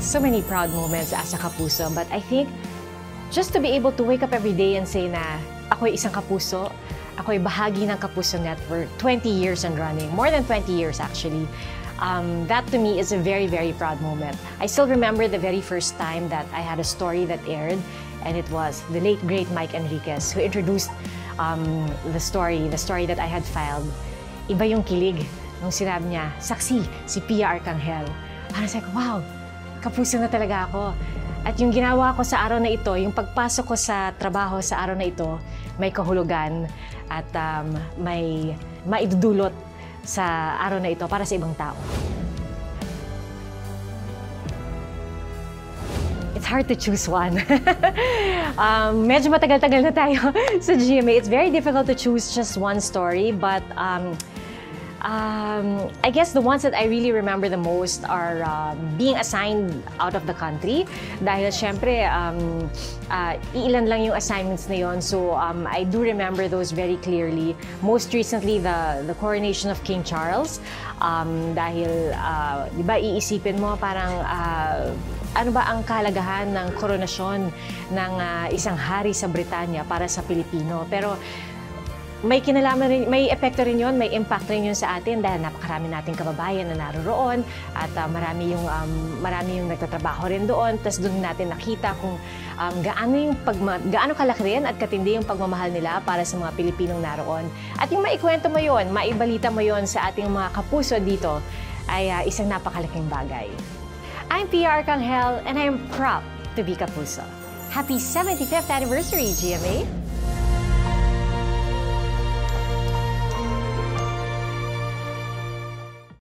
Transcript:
So many proud moments as a Kapuso, but I think just to be able to wake up every day and say na ako'y isang Kapuso, ako'y bahagi ng Kapuso Network, 20 years and running, more than 20 years actually. That to me is a very, very proud moment. I still remember the very first time that I had a story that aired, and it was the late, great Mike Enriquez who introduced the story that I had filed. Iba yung kilig nung sinabi niya, saksi, si Pia Arcangel. Parang sabi ko, wow, Kapuso na talaga ako. At yung ginawa ko sa araw na ito, yung pagpasok ko sa trabaho sa araw na ito, may kahulugan at may maidudulot sa araw na ito para sa ibang tao. It's hard to choose one. Medyo matagal-tagal na tayo sa GMA. It's very difficult to choose just one story, but I guess the ones that I really remember the most are being assigned out of the country. Dahil syempre, iilan lang yung assignments na yon. So I do remember those very clearly. Most recently, the coronation of King Charles. Dahil, di ba, iisipin mo parang ano ba ang kahalagahan ng koronasyon ng isang hari sa Britanya para sa Pilipino. Pero may kinalaman rin, may epekto rin yun, may impact rin yun sa atin dahil napakarami nating kababayan na naroroon at marami yung nagtatrabaho rin doon. Tapos doon natin nakita kung gaano kalaki rin at katindi yung pagmamahal nila para sa mga Pilipinong naroon. At yung maikwento mo yun, maibalita mo yun sa ating mga Kapuso dito ay isang napakalaking bagay. I'm Pia Arcangel and I am proud to be Kapuso. Happy 75th anniversary, GMA!